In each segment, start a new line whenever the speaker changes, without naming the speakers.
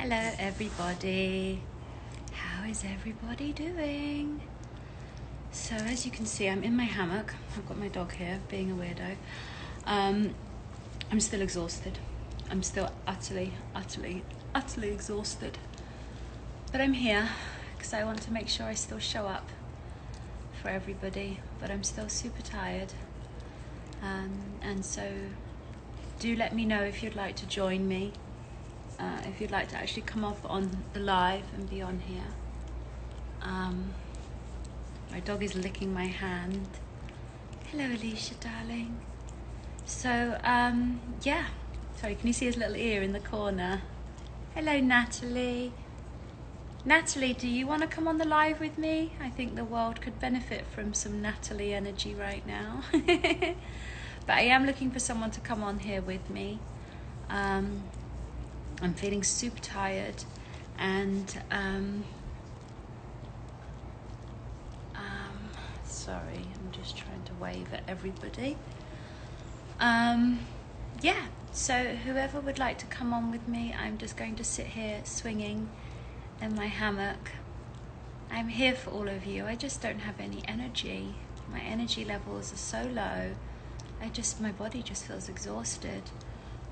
Hello everybody. How is everybody doing? So as you can see, I'm in my hammock. I've got my dog here being a weirdo. I'm still exhausted. I'm still utterly exhausted. But I'm here because I want to make sure I still show up for everybody. But I'm still super tired. And so do let me know if you'd like to join me. If you'd like to actually come off on the live and be on here. My dog is licking my hand. Hello, Alicia, darling. So, yeah. Sorry, can you see his little ear in the corner? Hello, Natalie. Natalie, do you want to come on the live with me? I think the world could benefit from some Natalie energy right now. But I am looking for someone to come on here with me. I'm feeling super tired and sorry, I'm just trying to wave at everybody. Yeah, so whoever would like to come on with me, I'm just going to sit here swinging in my hammock. I'm here for all of you. I just don't have any energy. My energy levels are so low. My body just feels exhausted.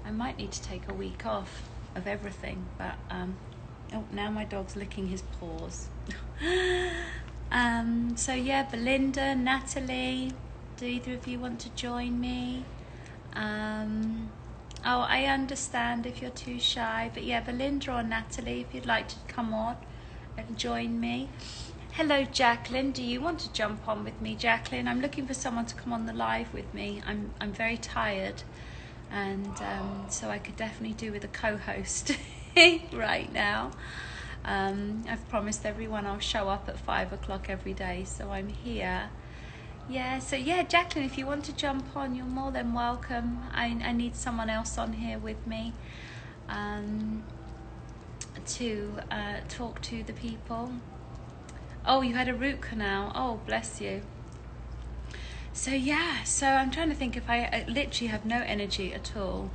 I might need to take a week off of everything, but oh, now my dog's licking his paws. So yeah, Belinda, Natalie, do either of you want to join me? Oh, I understand if you're too shy, but yeah, Belinda or Natalie, if you'd like to come on and join me. Hello, Jacqueline. Do you want to jump on with me, Jacqueline? I'm looking for someone to come on the live with me. I'm very tired, and so I could definitely do with a co-host right now. I've promised everyone I'll show up at 5 o'clock every day, so I'm here. Yeah, so yeah, Jacqueline, if you want to jump on, you're more than welcome. I need someone else on here with me to talk to the people. Oh, you had a root canal. Oh, bless you. So yeah, so I'm trying to think if I literally have no energy at all.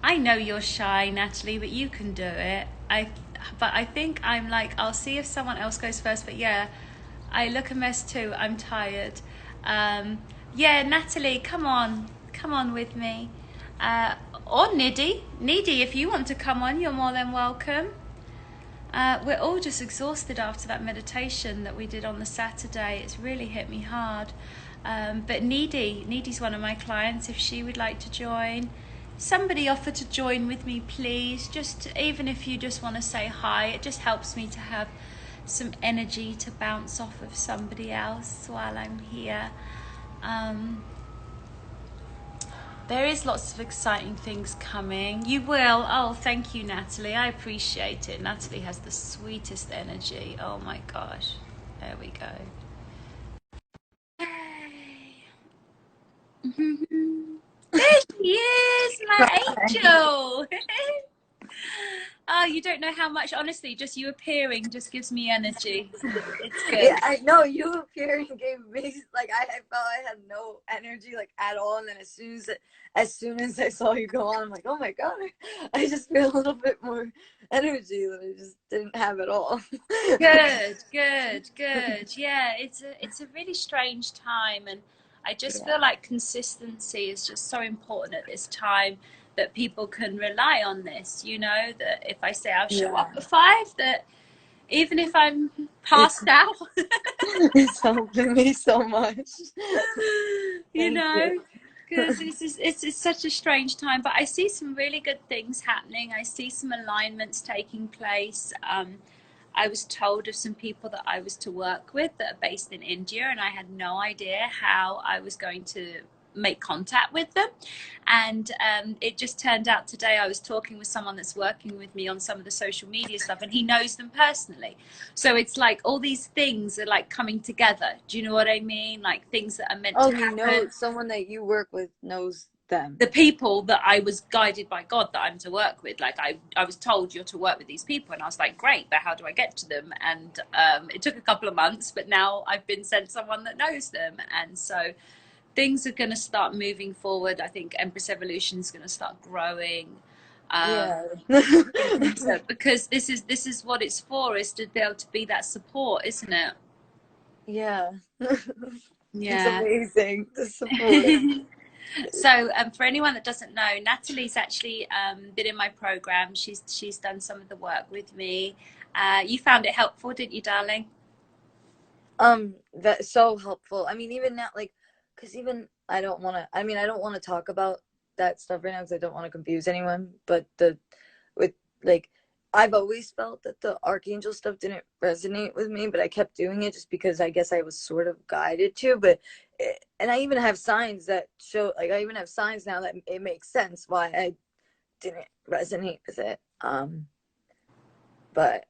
I know you're shy, Natalie, but you can do it. But I think I'm like, I'll see if someone else goes first. But yeah, I look a mess too. I'm tired. Yeah, Natalie, come on with me. Or Niddy, if you want to come on, you're more than welcome. We're all just exhausted after that meditation that we did on the Saturday. It's really hit me hard. But Needy's one of my clients. If she would like to join, somebody offer to join with me, please. Just even if you just want to say hi, it just helps me to have some energy to bounce off of somebody else while I'm here. There is lots of exciting things coming. You will. Oh, thank you, Natalie. I appreciate it. Natalie has the sweetest energy. Oh my gosh. There we go. Yay. There she is, my angel. Oh, you don't know how much, honestly, just you appearing just gives me energy. It's good.
Yeah, I know you appearing gave me like I felt I had no energy like at all, and then as soon as I saw you go on, I'm like, oh my god, I just feel a little bit more energy that I just didn't have at all.
Good. Yeah, it's a really strange time, and I just
Yeah.
feel like consistency is just so important at this time, that people can rely on this, that if I say I'll show
Yeah,
up at 5, that even if I'm
it's
passed out,
it's helping me so much.
you
Thank you.
know, because it's such a strange time. But I see some really good things happening. I see some alignments taking place. I was told of some people that I was to work with that are based in India, and I had no idea how I was going to make contact with them. And it just turned out today I was talking with someone that's working with me on some of the social media stuff, and he knows them personally. So it's like all these things are like coming together. Do you know what I mean? Like things that are meant
Oh,
to
you know,
happen.
someone that you work with knows them.
The people that I was guided by God that I'm to work with, like I was told you're to work with these people, and I was like, great, but how do I get to them? And it took a couple of months, but now I've been sent someone that knows them, and so things are going to start moving forward. I think Empress Evolution is going to start growing.
Yeah.
So, because this is what it's for, is to be able to be that support, isn't it?
Yeah. It's
Yeah.
amazing, the support.
So for anyone that doesn't know, Natalie's actually been in my program. She's done some of the work with me. You found it helpful, didn't you, darling?
That's so helpful. I mean, even now, like, because even I don't want to, I mean, I don't want to talk about that stuff right now because I don't want to confuse anyone. But with, like, I've always felt that the archangel stuff didn't resonate with me, but I kept doing it just because I guess I was sort of guided to. And I even have signs that show, like, I even have signs now that it makes sense why I didn't resonate with it. But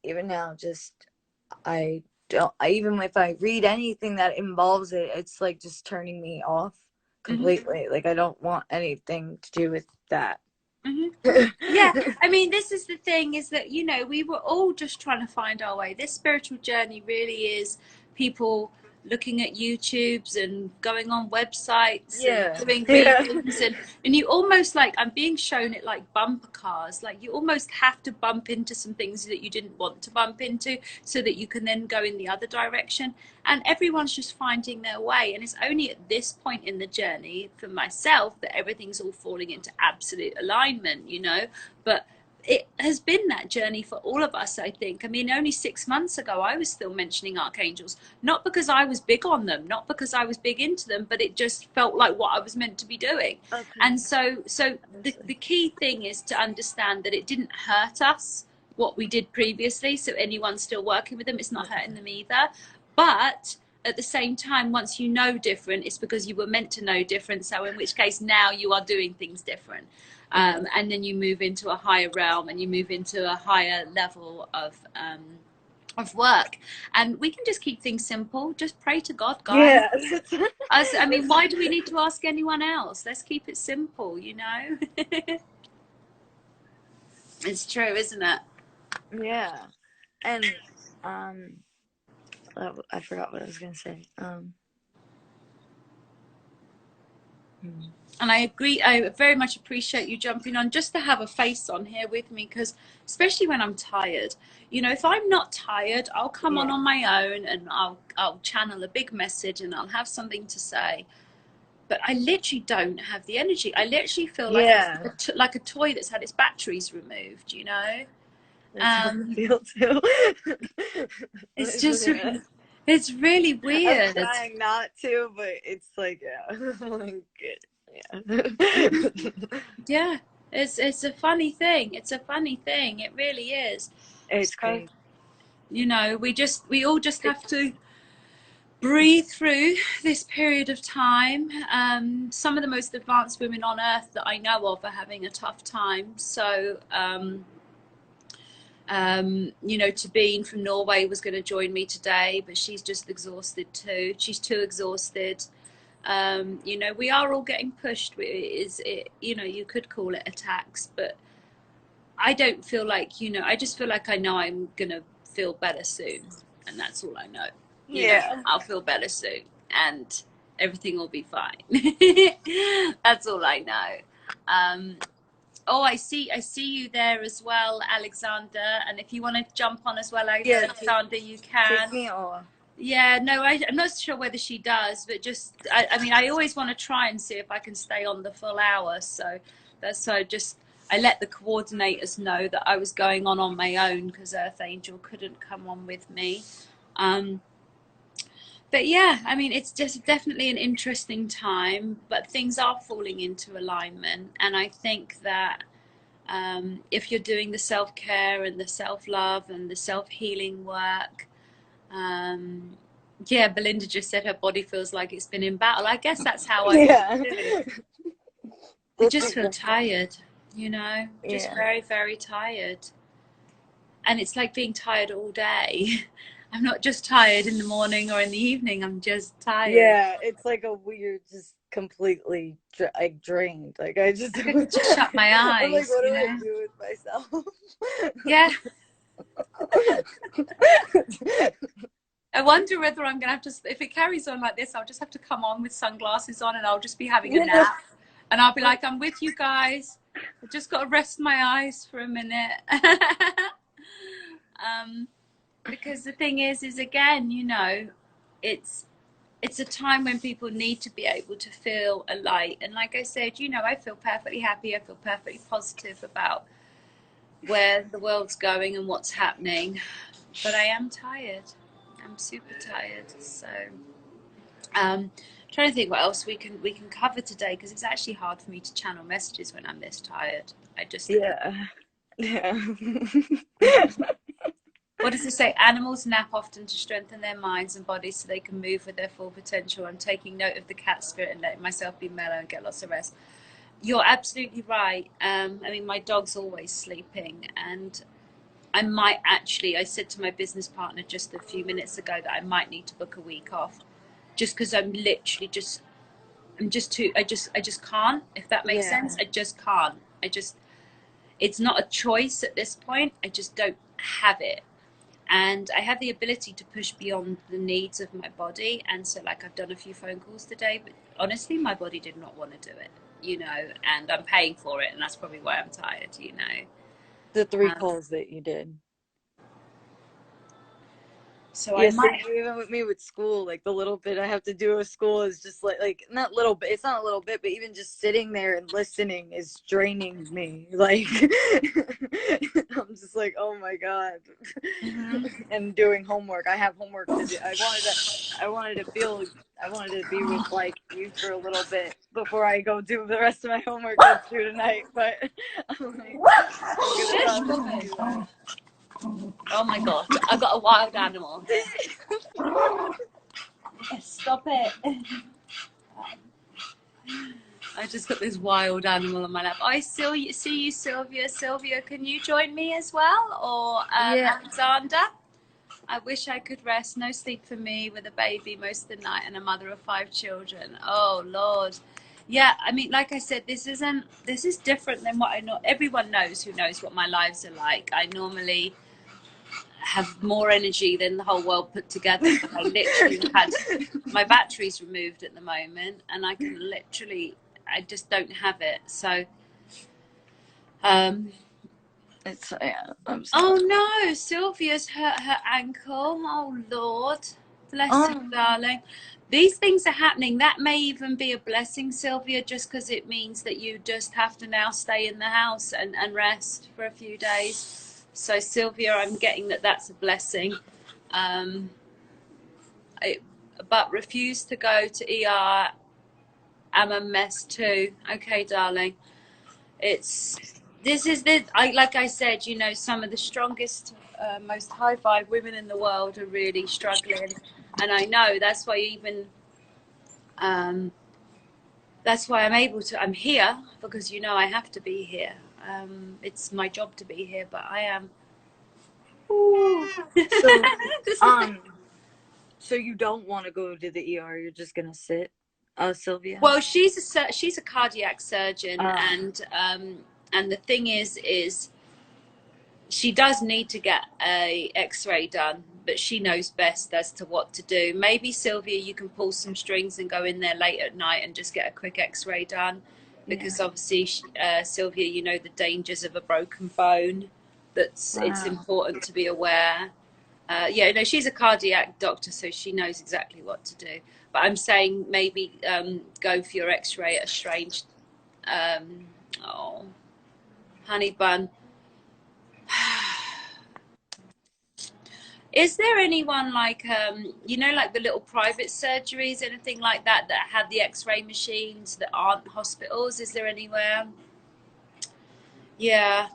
even now, just, I don't, I even if I read anything that involves it, it's like just turning me off completely. Like, I don't want anything to do with that.
Yeah, I mean, this is the thing, is that, you know, we were all just trying to find our way. This spiritual journey really is people looking at YouTubes and going on websites and
Yeah.
doing
Yeah.
readings, and you almost, like, I'm being shown it like bumper cars, like you almost have to bump into some things that you didn't want to bump into so that you can then go in the other direction. And everyone's just finding their way, and it's only at this point in the journey for myself that everything's all falling into absolute alignment, you know. But it has been that journey for all of us, I think. I mean, only 6 months ago I was still mentioning archangels, not because I was big on them, not because I was big into them, but it just felt like what I was meant to be doing.
Okay.
And so the key thing is to understand that it didn't hurt us what we did previously, so anyone still working with them, it's not hurting them either. But at the same time, once you know different, it's because you were meant to know different, so in which case now you are doing things different. And then you move into a higher realm, and you move into a higher level of work. And we can just keep things simple. Just pray to God, guys.
Yeah.
I mean, why do we need to ask anyone else? Let's keep it simple, you know. It's true, isn't it?
Yeah. And I forgot what I was gonna say.
And I agree, I very much appreciate you jumping on just to have a face on here with me, because especially when I'm tired, you know, if I'm not tired, I'll come on my own and I'll channel a big message and I'll have something to say. But I literally don't have the energy. I literally feel like
Yeah.
like a toy that's had its batteries removed, you know.
That's how I feel too.
It's just, it's really
I'm
weird.
trying not to, but it's like, yeah. Like, yeah.
Yeah, it's a funny thing. It's a funny thing. It really is.
It's
So,
crazy.
you know, we all just have to breathe through this period of time. Some of the most advanced women on earth that I know of are having a tough time. So, you know, Tabine from Norway was going to join me today, but she's just exhausted too. She's too exhausted. You know, we are all getting pushed. You know, you could call it attacks, but I don't feel like, you know, I just feel like I know I'm going to feel better soon. And that's all I know. You know,
Yeah.
I'll feel better soon and everything will be fine. That's all I know. Oh, I see you there as well, Alexander. And if you want to jump on as well, Alexander, you
Take
can.
me off.
Yeah, no, I'm not sure whether she does, but just, I mean, I always want to try and see if I can stay on the full hour. So that's so just, I let the coordinators know that I was going on my own because Earth Angel couldn't come on with me. But yeah, I mean, it's just definitely an interesting time, but things are falling into alignment. And I think that if you're doing the self-care and the self-love and the self-healing work, yeah, Belinda just said her body feels like it's been in battle. I guess that's how I
Yeah.
feel. I just feel tired, you know, just
Yeah.
very, very tired. And it's like being tired all day. I'm not just tired in the morning or in the evening. I'm just tired.
Yeah, it's like a weird, just completely like drained. Like, I just
could just shut my eyes.
I'm like, what do
you know?
I do with myself?
Yeah. I wonder whether I'm gonna have to, if it carries on like this, I'll just have to come on with sunglasses on and I'll just be having a nap. And I'll be like, I'm with you guys. I just got to rest my eyes for a minute. Because the thing is again, you know, it's a time when people need to be able to feel a light. And like I said, you know, I feel perfectly happy. I feel perfectly positive about where the world's going and what's happening. But I am tired. I'm super tired. So trying to think what else we can cover today, because it's actually hard for me to channel messages when I'm this tired. I just
Yeah.
What does it say? Animals nap often to strengthen their minds and bodies so they can move with their full potential. I'm taking note of the cat spirit and letting myself be mellow and get lots of rest. You're absolutely right. I mean, my dog's always sleeping, and I said to my business partner just a few minutes ago that I might need to book a week off, just because I'm literally I just can't, if that makes sense. I just can't. It's not a choice at this point. I just don't have it. And I have the ability to push beyond the needs of my body. And so, like, I've done a few phone calls today, but honestly, my body did not want to do it, you know, and I'm paying for it. And that's probably why I'm tired, you know.
The 3 calls that you did.
So
yeah,
I might.
Even with me with school, like the little bit I have to do with school is just like not little bit. It's not a little bit, but even just sitting there and listening is draining me. Like I'm just like, oh my god. And doing homework. I have homework to do. I wanted to be with like you for a little bit before I go do the rest of my homework that's due tonight. But I'm like, I'm gonna do that.
Oh my god, I've got a wild animal here. Stop it. I just got this wild animal on my lap. I still see you, Sylvia. Sylvia, can you join me as well? Or Alexander? I wish I could rest. No sleep for me with a baby most of the night and a mother of 5 children. Oh, Lord. Yeah, I mean, like I said, this is different than what I know. Everyone knows who knows what my lives are like. I normally have more energy than the whole world put together, but I literally had my batteries removed at the moment, and I just don't have it. So
It's I'm sorry.
oh no, Sylvia's hurt her ankle. Oh Lord, bless you, darling. These things are happening. That may even be a blessing, Sylvia, just because it means that you just have to now stay in the house and rest for a few days. So Sylvia, I'm getting that that's a blessing. But refuse to go to ER. I'm a mess too. Okay, darling. Like I said, you know, some of the strongest, most high vibe women in the world are really struggling, and I know that's why that's why I'm here, because you know I have to be here. It's my job to be here, but I am.
So you don't want to go to the ER? You're just gonna sit, Sylvia?
Well, she's a cardiac surgeon, and the thing is she does need to get a X-ray done, but she knows best as to what to do. Maybe Sylvia, you can pull some strings and go in there late at night and just get a quick X-ray done, because obviously, Sylvia, you know the dangers of a broken bone. It's important to be aware. Yeah, no, she's a cardiac doctor, so she knows exactly what to do. But I'm saying maybe go for your X-ray at a strange. Honey bun. Is there anyone like you know, like the little private surgeries, anything like that had the X-ray machines that aren't hospitals? Is there anywhere? Yeah.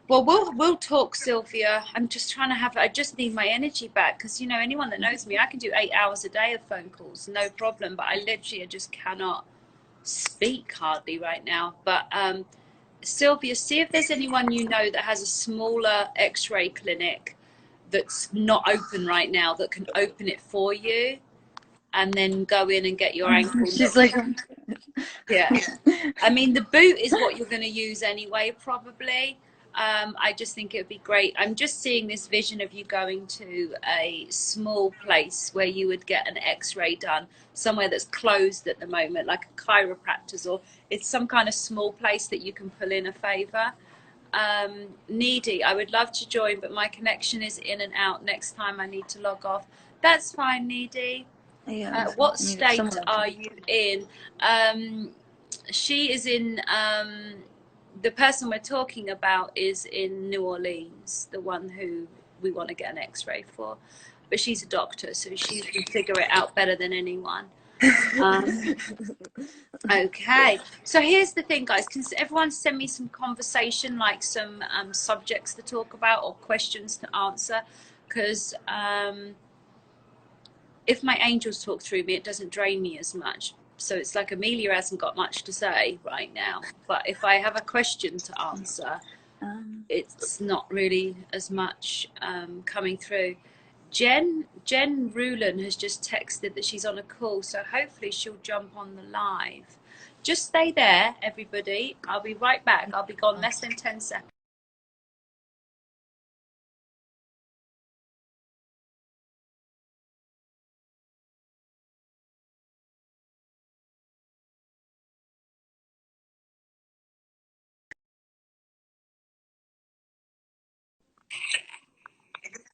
Well, we'll talk, Sylvia. I'm just trying to I just need my energy back, because you know, anyone that knows me, I can do 8 hours a day of phone calls, no problem. But I just cannot speak hardly right now. But Sylvia, see if there's anyone you know that has a smaller X-ray clinic that's not open right now that can open it for you, and then go in and get your ankle.
She's like,
yeah. I mean, the boot is what you're going to use anyway, probably. I just think it would be great. I'm just seeing this vision of you going to a small place where you would get an x-ray done, somewhere that's closed at the moment, like a chiropractor's, or it's some kind of small place that you can pull in a favor. Needy, I would love to join, but my connection is in and out. Next time I need to log off. That's fine, Needy.
Yeah.
What state are you in? She is in, the person we're talking about is in New Orleans, the one who we want to get an x-ray for. But she's a doctor, so she can figure it out better than anyone. Okay, so here's the thing, guys. Can everyone send me some conversation, like some subjects to talk about or questions to answer? Because if my angels talk through me, it doesn't drain me as much. So it's like Amelia hasn't got much to say right now. But if I have a question to answer, it's not really as much coming through. Jenn Ruland has just texted that she's on a call, so hopefully she'll jump on the live. Just stay there, everybody. I'll be right back. I'll be gone less than 10 seconds.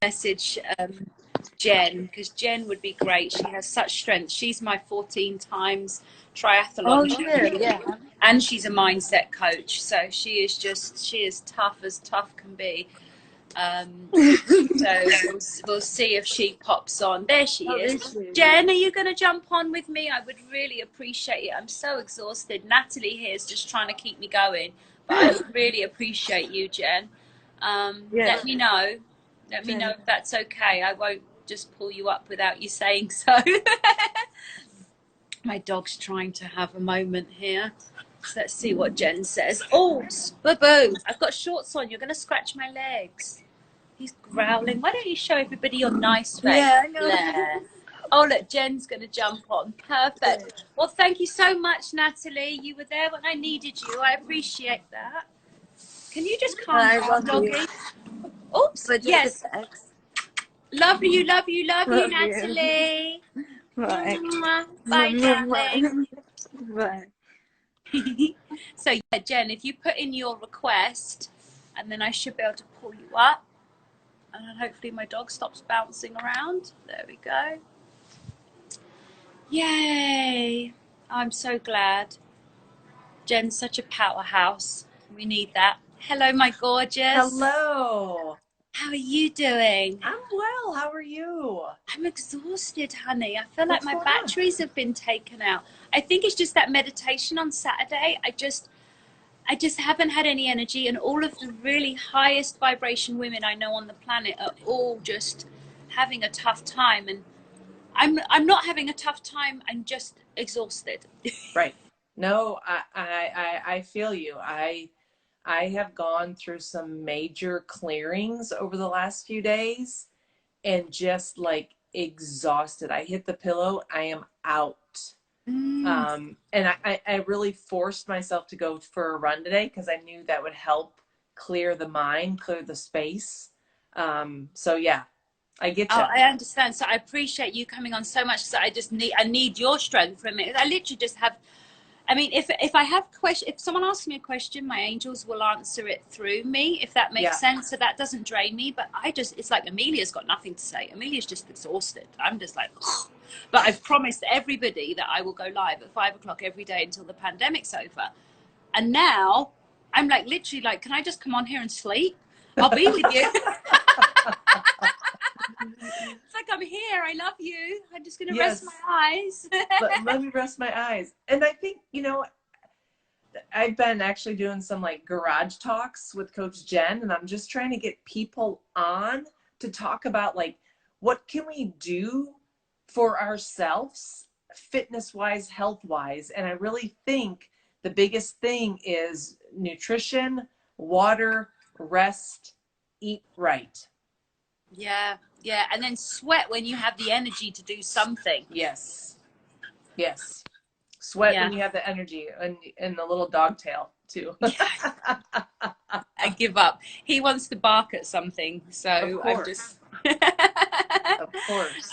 Message Jenn, because Jenn would be great. She has such strength. She's my 14 times triathlon champion, and she's a mindset coach. So she is tough as tough can be. So we'll see if she pops on. There she is. Jenn, are you going to jump on with me? I would really appreciate it. I'm so exhausted. Natalie here is just trying to keep me going, but I would really appreciate you, Jenn. Let me know. Let me know if that's okay. I won't just pull you up without you saying so. My dog's trying to have a moment here. So let's see what Jenn says. Oh, boo-boo. I've got shorts on. You're going to scratch my legs. He's growling. Why don't you show everybody your nice face?
Yeah, I know.
Oh, look, Jen's going to jump on. Perfect. Well, thank you so much, Natalie. You were there when I needed you. I appreciate that. Can you just calm down, doggy? Oops. Yes. Love you, Natalie.
Bye.
Bye, darling.
Bye.
So, yeah, Jenn, if you put in your request, and then I should be able to pull you up. And then hopefully my dog stops bouncing around. There we go. Yay. I'm so glad. Jenn's such a powerhouse. We need that. Hello, my gorgeous.
Hello.
How are you doing?
I'm well. How are you?
I'm exhausted, honey. I feel like my batteries have been taken out. I think it's just that meditation on Saturday. I just haven't had any energy, and all of the really highest vibration women I know on the planet are all just having a tough time, and I'm not having a tough time. I'm just exhausted.
Right. No, I feel you. I have gone through some major clearings over the last few days and just like exhausted. I hit the pillow. I am out. And I really forced myself to go for a run today because I knew that would help clear the mind, clear the space. So yeah, I get you.
Oh, I understand. So I appreciate you coming on so much, because I need your strength from it. I literally just have, I mean, if I have if someone asks me a question, my angels will answer it through me, if that makes sense. So that doesn't drain me, but it's like Amelia's got nothing to say. Amelia's just exhausted. I'm just like, ugh. But I've promised everybody that I will go live at 5 o'clock every day until the pandemic's over. And now I'm like, literally like, can I just come on here and sleep? I'll be with you. It's like, I'm here. I love you. I'm just going to rest my eyes.
Let me rest my eyes. And I think, I've been actually doing some like garage talks with Coach Jenn, and I'm just trying to get people on to talk about like, what can we do for ourselves, fitness-wise, health-wise. And I really think the biggest thing is nutrition, water, rest, eat right.
Yeah. And then sweat when you have the energy to do something.
Yes. Sweat when you have the energy, and the little dog tail too.
I give up. He wants to bark at something,
Of
so I'm
course.
just.
Of course.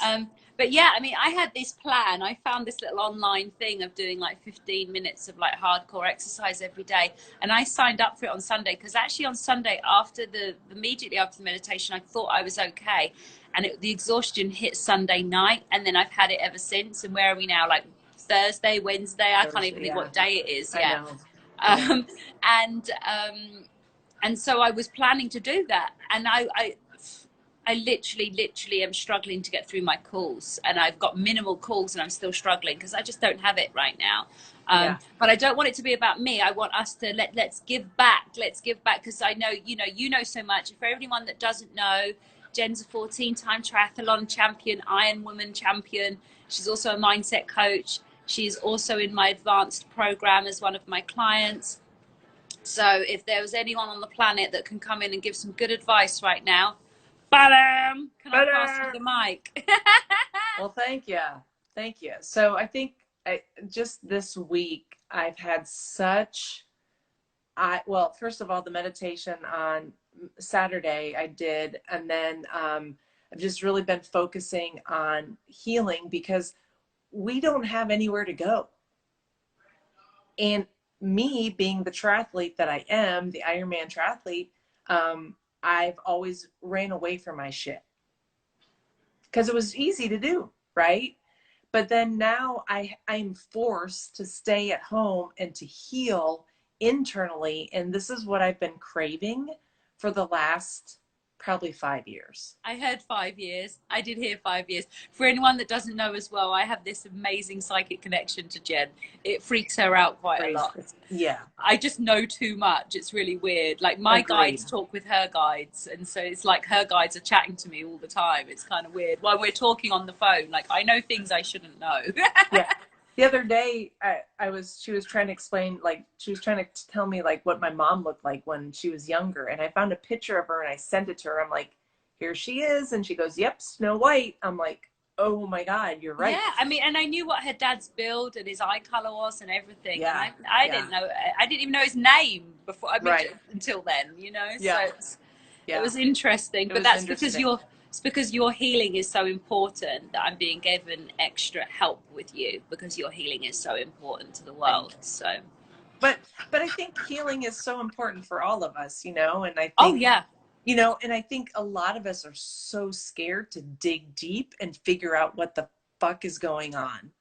But yeah, I mean, I had this plan. I found this little online thing of doing like 15 minutes of like hardcore exercise every day, and I signed up for it on Sunday because actually on Sunday immediately after the meditation, I thought I was okay, and the exhaustion hit Sunday night, and then I've had it ever since. And where are we now? Like Thursday, Wednesday? I can't even think what day it is.
I
Yeah.
know. Yeah.
And so I was planning to do that, and I literally am struggling to get through my calls, and I've got minimal calls, and I'm still struggling because I just don't have it right now. But I don't want it to be about me. I want us to let's give back. Let's give back, because I know you know so much. For everyone that doesn't know, Jenn's a 14-time triathlon champion, Iron Woman champion. She's also a mindset coach. She's also in my advanced program as one of my clients. So if there was anyone on the planet that can come in and give some good advice right now, can I pass you the mic?
Well, thank you. Thank you. So I think just this week, I've had well, first of all, the meditation on Saturday I did. And then I've just really been focusing on healing because we don't have anywhere to go. And me being the triathlete that I am, the Ironman triathlete, I've always ran away from my shit because it was easy to do, right? But then now I'm forced to stay at home and to heal internally. And this is what I've been craving for the last probably 5 years.
I heard 5 years. I did hear 5 years. For anyone that doesn't know as well, I have this amazing psychic connection to Jenn. It freaks her out quite a lot.
Yeah.
I just know too much. It's really weird. Like my guides talk with her guides. And so it's like her guides are chatting to me all the time. It's kind of weird. While we're talking on the phone, like I know things I shouldn't know.
Yeah. The other day, she was trying to explain, like, she was trying to tell me, like, what my mom looked like when she was younger. And I found a picture of her and I sent it to her. I'm like, here she is. And she goes, yep, Snow White. I'm like, oh my God, you're right.
Yeah, I mean, and I knew what her dad's build and his eye color was and everything.
Yeah.
And I didn't know, I didn't even know his name before, until then,
Yeah.
So it was interesting. But that's because it's because your healing is so important that I'm being given extra help with you, because your healing is so important to the world. So,
but I think healing is so important for all of us, and I think, and I think a lot of us are so scared to dig deep and figure out what the fuck is going on.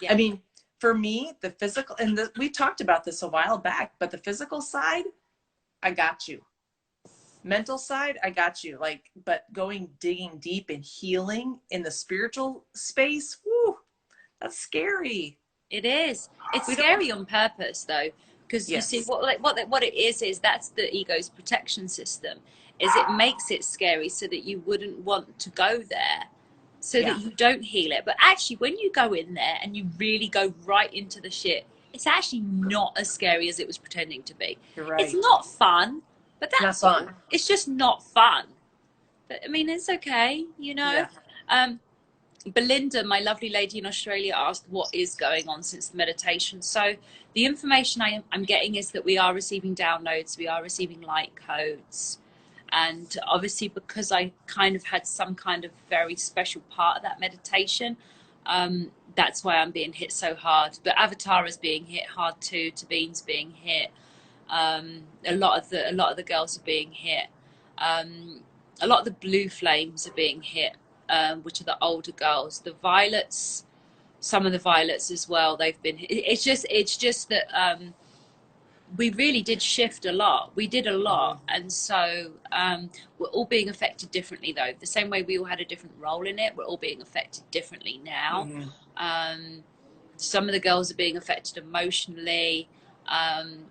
Yeah. I mean, for me, the physical, and we talked about this a while back, but the physical side, I got you. Mental side, I got you. But digging deep and healing in the spiritual space, whoo, that's scary.
It is. It's scary on purpose, though, because you see what it is that's the ego's protection system. Is it makes it scary so that you wouldn't want to go there, so that you don't heal it. But actually, when you go in there and you really go right into the shit, it's actually not as scary as it was pretending to be.
You're right.
It's not fun. But that's
not fun.
It's just not fun. But I mean, it's okay, Yeah. Belinda, my lovely lady in Australia, asked what is going on since the meditation. So the information I'm getting is that we are receiving downloads, we are receiving light codes. And obviously, because I kind of had some kind of very special part of that meditation, that's why I'm being hit so hard. But Avatar is being hit hard too. Tabine's being hit. A lot of the girls are being hit. A lot of the blue flames are being hit, which are the older girls. The violets, some of the violets as well. They've been hit. It's just that we really did shift a lot. We did a lot, and so we're all being affected differently. Though the same way we all had a different role in it, we're all being affected differently now. Some of the girls are being affected emotionally.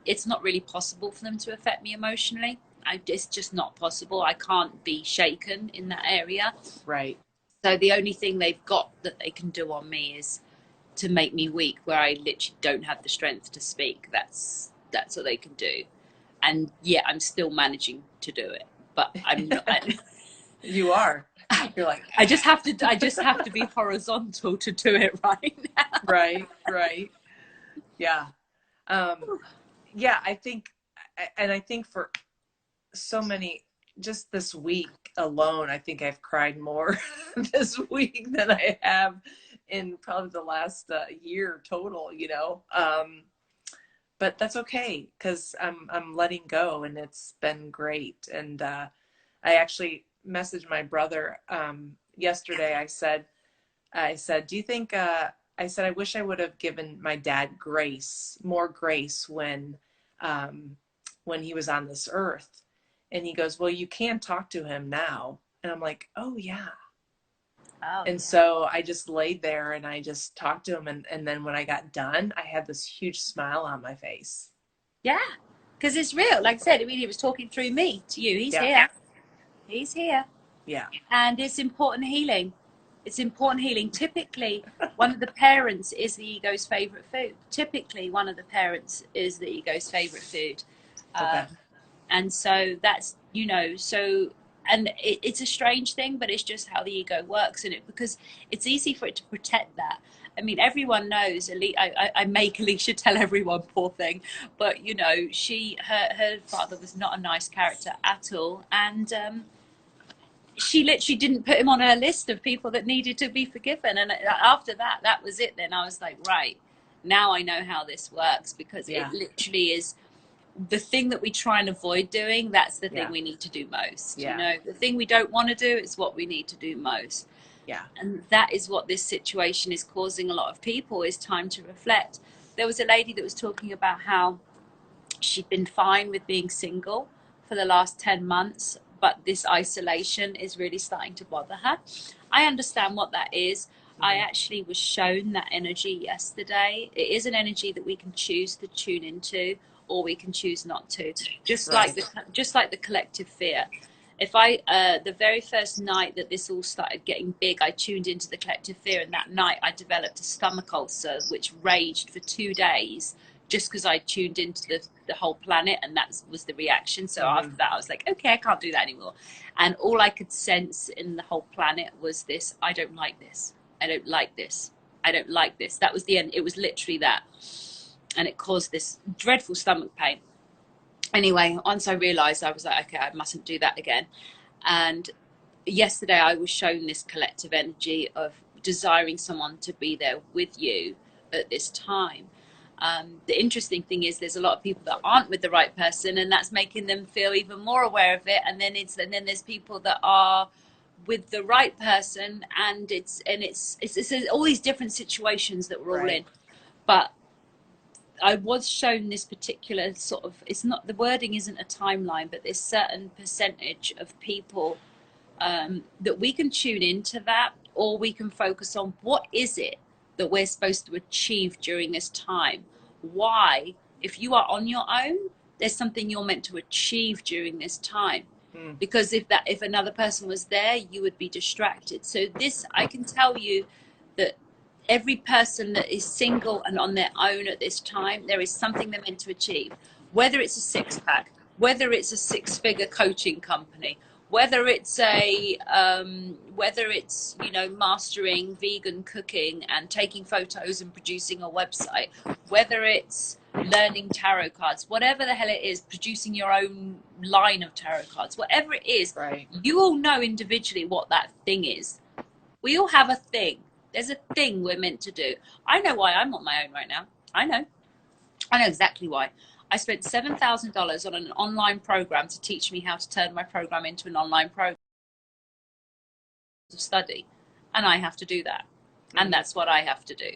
It's not really possible for them to affect me emotionally. It's just not possible. I can't be shaken in that area.
Right.
So the only thing they've got that they can do on me is to make me weak, where I literally don't have the strength to speak. That's what they can do. And yeah, I'm still managing to do it, but I'm not.
You are. You're like,
I just have to be horizontal to do it right now.
Right. Yeah. I think for so many, just this week alone, I think I've cried more this week than I have in probably the last year total, you know. But that's okay because I'm letting go, and it's been great. And I actually messaged my brother yesterday. I said, do you think, I said, I wish I would have given my dad more grace when he was on this earth. And he goes, well, you can talk to him now. And I'm like, oh yeah.
Oh,
And so I just laid there and I just talked to him. And then when I got done, I had this huge smile on my face.
yeah, because it's real. Like I said, I mean, he was talking through me to you. He's
Yeah.
here. He's here.
Yeah.
And it's important healing. It's important healing. Typically, one of the parents is the ego's favorite food. Typically, one of the parents is the ego's favorite food.
Okay.
And so that's, you know, so, and it's a strange thing, but it's just how the ego works in it, because it's easy for it to protect that. I mean, everyone knows, I make Alicia tell everyone, poor thing, but you know, her father was not a nice character at all. And, she literally didn't put him on her list of people that needed to be forgiven. And after that, that was it. Then I was like, right, now I know how this works, because
Yeah.
it literally is the thing that we try and avoid doing. That's the thing
Yeah.
we need to do most.
Yeah.
You know, the thing we don't want to do is what we need to do most.
Yeah.
And that is what this situation is causing a lot of people, is time to reflect. There was a lady that was talking about how she'd been fine with being single for the last 10 months, but this isolation is really starting to bother her. I understand what that is.
Mm-hmm.
I actually was shown that energy yesterday. It is an energy that we can choose to tune into, or we can choose not to. Just like the collective fear. If the very first night that this all started getting big, I tuned into the collective fear, and that night I developed a stomach ulcer which raged for 2 days, just because I tuned into the whole planet, and that was the reaction. So after that, I was like, okay, I can't do that anymore. And all I could sense in the whole planet was this: I don't like this. I don't like this. I don't like this. That was the end. It was literally that. And it caused this dreadful stomach pain. Anyway, once I realized, I was like, okay, I mustn't do that again. And yesterday I was shown this collective energy of desiring someone to be there with you at this time. The interesting thing is there's a lot of people that aren't with the right person, and that's making them feel even more aware of it. And then there's people that are with the right person, and it's all these different situations that we're all in. But I was shown this particular sort of, it's not, the wording isn't a timeline, but there's certain percentage of people that we can tune into that, or we can focus on what is it that we're supposed to achieve during this time. Why, if you are on your own, there's something you're meant to achieve during this time. Because if another person was there, you would be distracted. So this, I can tell you that every person that is single and on their own at this time, there is something they're meant to achieve. Whether it's a six-pack, whether it's a six-figure coaching company, whether it's you know, mastering vegan cooking and taking photos and producing a website, whether it's learning tarot cards, whatever the hell it is, producing your own line of tarot cards, whatever it is, you all know individually what that thing is. We all have a thing. There's a thing we're meant to do. I know why I'm on my own right now. I know exactly why. I spent $7,000 on an online program to teach me how to turn my program into an online program of study. And I have to do that. And that's what I have to do.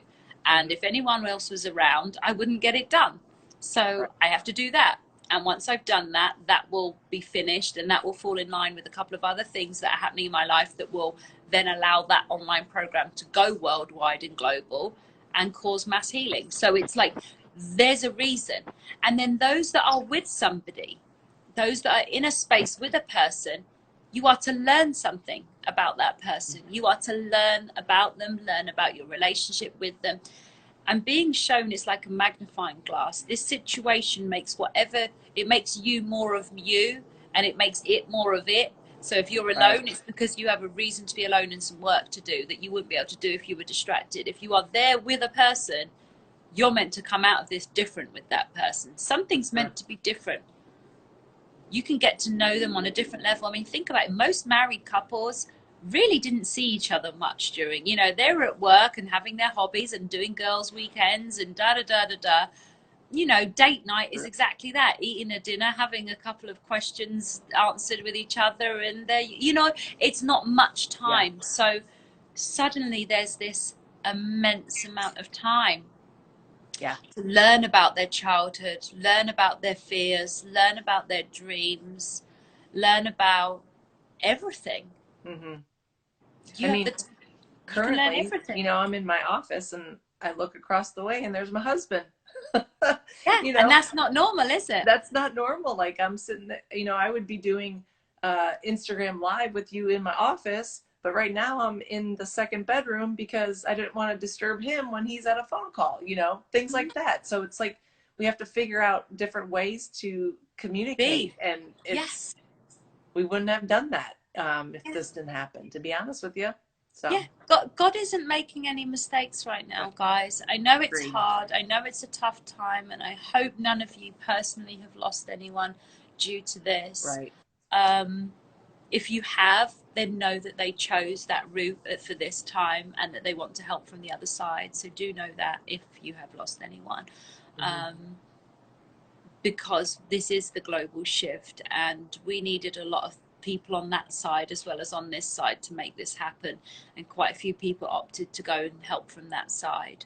And if anyone else was around, I wouldn't get it done. So I have to do that. And once I've done that, that will be finished, and that will fall in line with a couple of other things that are happening in my life that will then allow that online program to go worldwide and global and cause mass healing. So it's like, there's a reason. And then those that are with somebody, those that are in a space with a person, you are to learn something about that person. You are to learn about them, learn about your relationship with them. And being shown is like a magnifying glass. This situation makes it makes you more of you, and it makes it more of it. So if you're alone, it's because you have a reason to be alone and some work to do that you wouldn't be able to do if you were distracted. If you are there with a person, you're meant to come out of this different with that person. Something's meant to be different. you can get to know them on a different level. I mean, think about it. Most married couples really didn't see each other much during, you know, they were at work and having their hobbies and doing girls' weekends and da da da da da. You know, date night is exactly that, eating a dinner, having a couple of questions answered with each other, and there, you know, it's not much time. So suddenly there's this immense amount of time to learn about their childhood, learn about their fears, learn about their dreams, learn about everything. You
I
have
mean,
you can learn
currently,
everything.
you know, I'm in my office and I look across the way and there's my husband.
Yeah,
You know,
and that's not normal, is it?
that's not normal. Like I'm sitting there, you know, I would be doing Instagram live with you in my office, but right now I'm in the second bedroom because I didn't want to disturb him when he's at a phone call, you know, things like that. So it's like we have to figure out different ways to communicate, and it's we wouldn't have done that if this didn't happen, to be honest with you. So
yeah, God isn't making any mistakes right now, guys. I know it's hard. I know it's a tough time, and I hope none of you personally have lost anyone due to this.
Right.
If you have, then know that they chose that route for this time and that they want to help from the other side. So do know that if you have lost anyone. Because this is the global shift, and we needed a lot of people on that side as well as on this side to make this happen, and quite a few people opted to go and help from that side,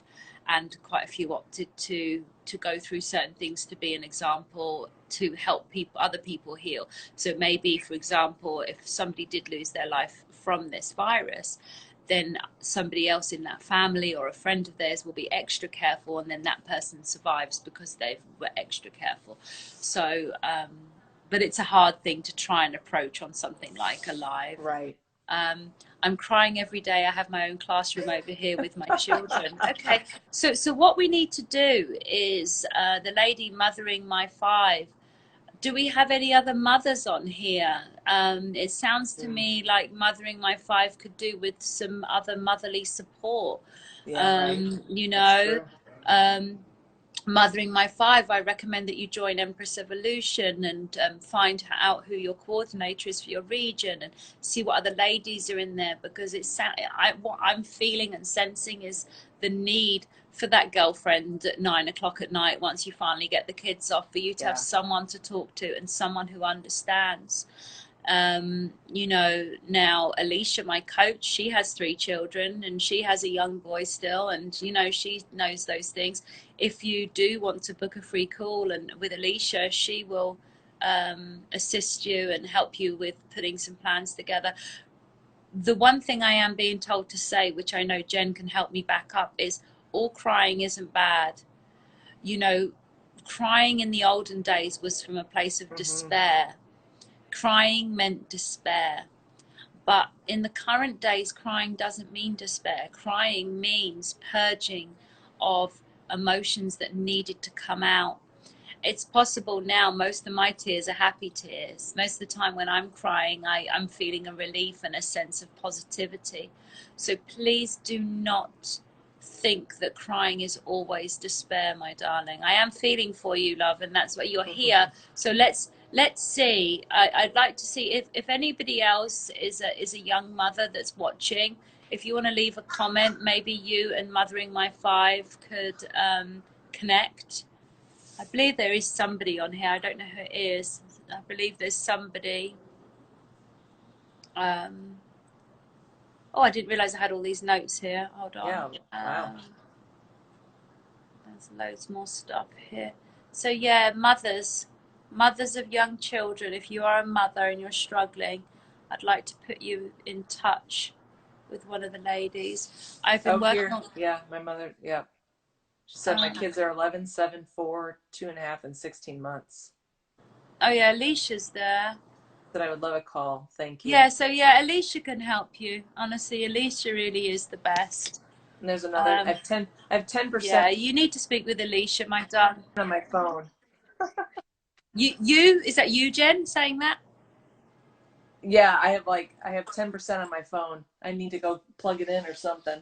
and quite a few opted to go through certain things to be an example to help people, other people heal. So maybe, for example, if somebody did lose their life from this virus, then somebody else in that family or a friend of theirs will be extra careful, and then that person survives because they were extra careful. So but it's a hard thing to try and approach on something like a live.
Right.
I'm crying every day. I have my own classroom over here with my children. Okay, so what we need to do is the lady mothering my 5. Do we have any other mothers on here? It sounds to me like mothering my 5 could do with some other motherly support. You know, mothering my 5, I recommend that you join Empress Evolution and find out who your coordinator is for your region and see what other ladies are in there, because what I'm feeling and sensing is the need for that girlfriend at 9 o'clock at night, once you finally get the kids off, for you to have someone to talk to and someone who understands. You know, now Alicia, my coach, she has 3 children and she has a young boy still, and you know, she knows those things. If you do want to book a free call and with Alicia, she will assist you and help you with putting some plans together. The one thing I am being told to say, which I know Jenn can help me back up, is all crying isn't bad. You know, crying in the olden days was from a place of despair. Crying meant despair. But in the current days, crying doesn't mean despair. Crying means purging of emotions that needed to come out. It's possible now, most of my tears are happy tears. Most of the time when I'm crying, I'm feeling a relief and a sense of positivity. So please do not think that crying is always despair, my darling. I am feeling for you, love, and that's why you're here. So let's see. I'd like to see if anybody else is a young mother that's watching. If you want to leave a comment, maybe you and Mothering My 5 could connect. I believe there is somebody on here. I don't know who it is. I believe there's somebody. Oh, I didn't realize I had all these notes here. Hold on.
Yeah. Wow.
There's loads more stuff here. So yeah, mothers of young children, if you are a mother and you're struggling, I'd like to put you in touch with one of the ladies. I've been working on...
Yeah, my mother, she said my kids are 11, 7, 4, 2.5, and 16 months.
Oh yeah, Alicia's there.
That I would love a call. Thank you.
Yeah, so yeah, Alicia can help you. Honestly, Alicia really is the best.
And there's another. I have 10%.
Yeah, you need to speak with Alicia, my darling.
On my phone.
You is that you, Jenn, saying that?
Yeah, I have 10% on my phone. I need to go plug it in or something.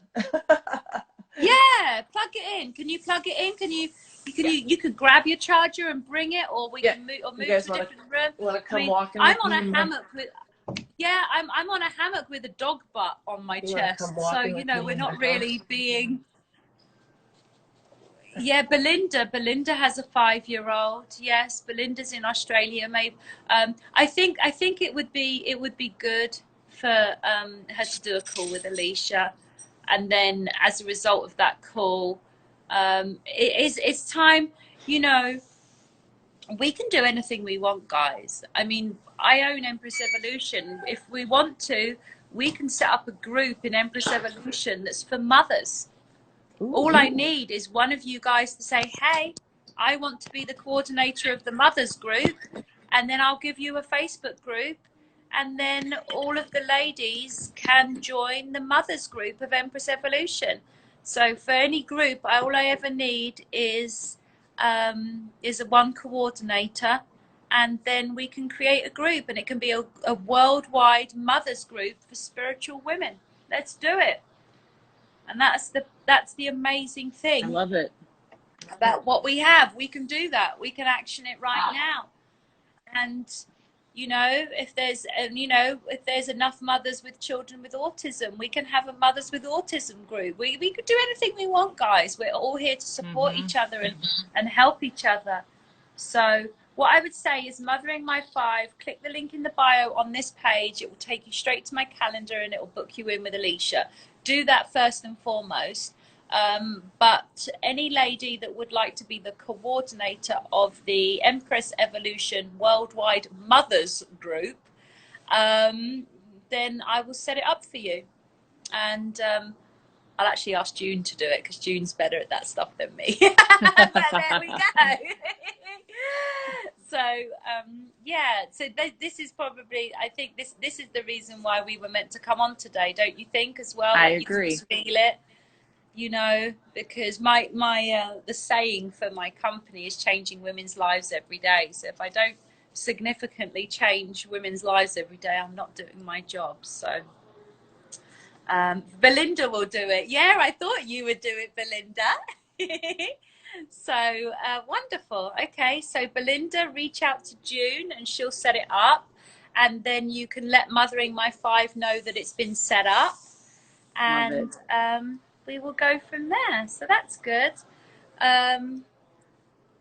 Yeah, plug it in. Can you plug it in? Can you You could grab your charger and bring it, or we can move
You
to
guys
a
wanna,
different room.
wanna come walking
I'm
with
on
me?
a hammock with. Yeah, I'm on a hammock with a dog butt on my chest, so you know we're not really being. Yeah, Belinda has a 5-year-old. Yes, Belinda's in Australia. Maybe I think it would be good for her to do a call with Alicia, and then as a result of that call, it's time. You know, we can do anything we want, guys. I mean, I own Empress Evolution. If we want to, we can set up a group in Empress Evolution that's for mothers.
Ooh.
All I need is one of you guys to say, hey, I want to be the coordinator of the mothers group, and then I'll give you a Facebook group, and then all of the ladies can join the mothers group of Empress Evolution. So for any group, all I ever need is a one coordinator, and then we can create a group, and it can be a worldwide mothers group for spiritual women. Let's do it. And that's the amazing thing.
I love it.
About what we have. We can do that. We can action it right now. And you know, if there's enough mothers with children with autism, we can have a mothers with autism group. We could do anything we want, guys. We're all here to support each other and help each other. So what I would say is Mothering My 5, click the link in the bio on this page. It will take you straight to my calendar and it will book you in with Alicia. Do that first and foremost. But any lady that would like to be the coordinator of the Empress Evolution Worldwide Mothers Group, then I will set it up for you. And I'll actually ask June to do it because June's better at that stuff than me. But there we go. So yeah, so this is probably, I think this is the reason why we were meant to come on today, don't you think, as well?
I
Like,
agree.
you can feel it, you know, because my the saying for my company is changing women's lives every day. So if I don't significantly change women's lives every day, I'm not doing my job. So Belinda will do it. Yeah, I thought you would do it, Belinda. So wonderful. Okay, so Belinda, reach out to June and she'll set it up, and then you can let Mothering My 5 know that it's been set up, and we will go from there. So that's good.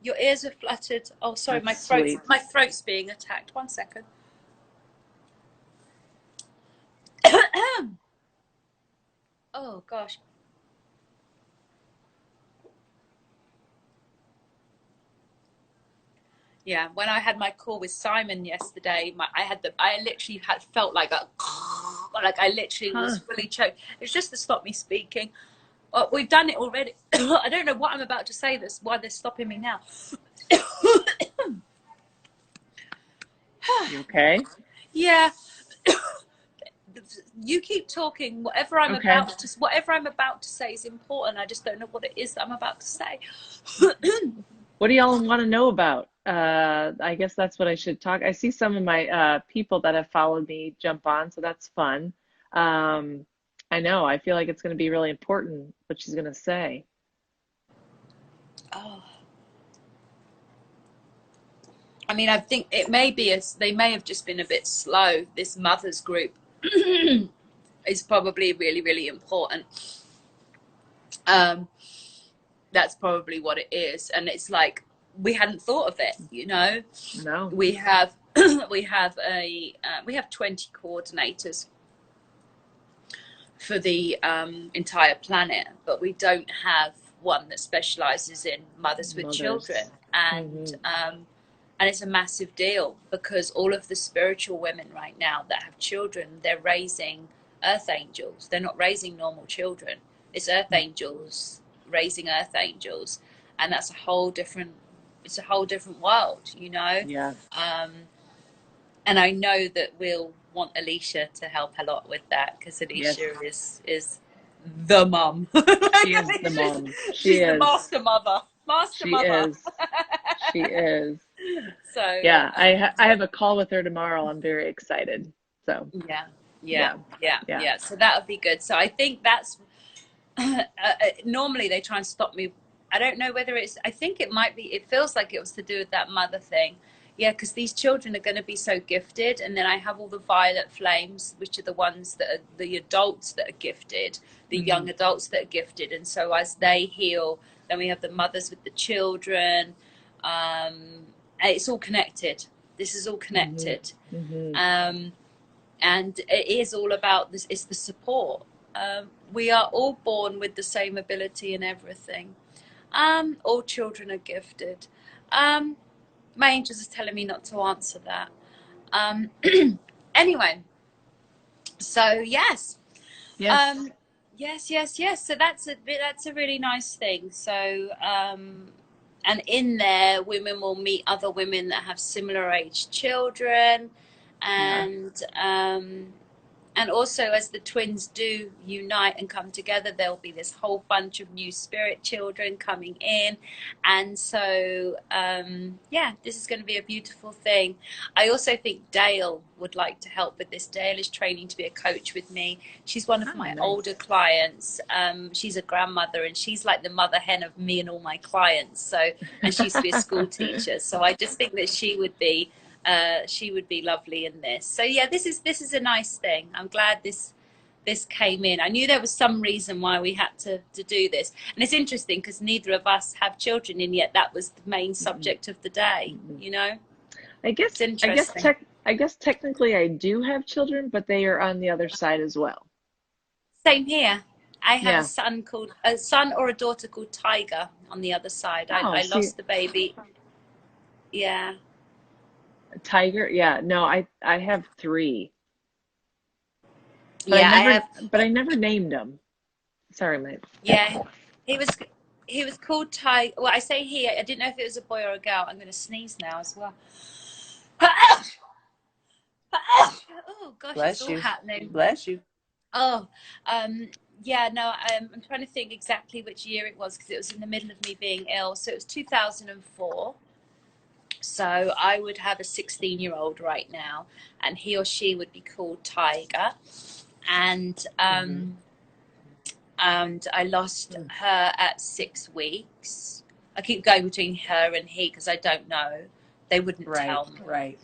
Your ears are fluttered. Oh, sorry,
That's
my throat's being attacked. 1 second. Oh gosh. Yeah, when I had my call with Simon yesterday, I literally felt like I literally was fully choked. It's just to stop me speaking. We've done it already. I don't know what I'm about to say. That's why they're stopping me now.
You okay?
Yeah. You keep talking. Whatever I'm about to say is important. I just don't know what it is that I'm about to say.
What do y'all want to know about? I guess that's what I should talk. I see some of my people that have followed me jump on, so that's fun. I know. I feel like it's going to be really important what she's going to say.
Oh. I mean, I think it may be they may have just been a bit slow. This mothers group is probably really, really important. That's probably what it is, and it's like we hadn't thought of it. You know,
No,
we have 20 coordinators for the entire planet, but we don't have one that specializes in mothers with children, and it's a massive deal because all of the spiritual women right now that have children, they're raising earth angels. They're not raising normal children. It's earth angels raising earth angels, and that's a whole different world, you know.
Yeah.
And I know that we'll want Alicia to help a lot with that because Alicia is the mum.
She is the mom.
She's the master mother.
She is. She is.
So
yeah, I have a call with her tomorrow. I'm very excited. So
yeah. So that would be good. So I think that's normally they try and stop me I don't know whether it's, I think it might be, it feels like it was to do with that mother thing. Yeah, because these children are going to be so gifted. And then I have all the violet flames, which are the ones that are the adults that are gifted, the young adults that are gifted. And so as they heal, then we have the mothers with the children. And it's all connected. This is all connected. Um, and it is all about this, it's the support. We are all born with the same ability and everything. All children are gifted. My angels are telling me not to answer that. Um, anyway, so yes,
Yes.
yes. So that's a really nice thing. So and in there, women will meet other women that have similar age children,
Yeah.
and also, as the twins do unite and come together, there'll be this whole bunch of new spirit children coming in. And so, yeah, this is going to be a beautiful thing. I also think Dale would like to help with this. Dale is training to be a coach with me. She's one of
Oh,
my
nice.
older clients. She's a grandmother, and she's like the mother hen of me and all my clients. So, and she used to be a school teacher. So I just think that she would be lovely in this. So yeah, this is a nice thing. I'm glad this came in. I knew there was some reason why we had to do this, and it's interesting because neither of us have children, and yet that was the main subject of the day. You know,
I guess
it's interesting.
I guess technically I do have children, but they are on the other side as well.
Same here. I have
Yeah.
a son or a daughter called Tiger on the other side.
Oh,
I
see,
lost the baby. Yeah.
tiger. Yeah. No, I have three, but
Yeah, I have.
I never named them. Sorry, mate.
Yeah, he was he was called Ty. Well, I say he. I didn't know if it was a boy or a girl. I'm going to sneeze now as well. Oh gosh, it's
Bless
all
you.
happening.
Bless you.
Oh, yeah. No, I'm trying to think exactly which year it was because it was in the middle of me being ill. So it was 2004. So I would have a 16-year-old right now, and he or she would be called Tiger, and and I lost her at 6 weeks. I keep going between her and he because I don't know. They wouldn't tell me.
Right.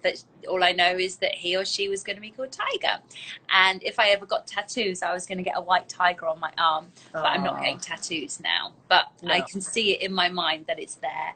But all I know is that he or she was going to be called Tiger. And if I ever got tattoos, I was going to get a white tiger on my arm. But I'm not getting tattoos now. But I
No.
can see it in my mind that it's there.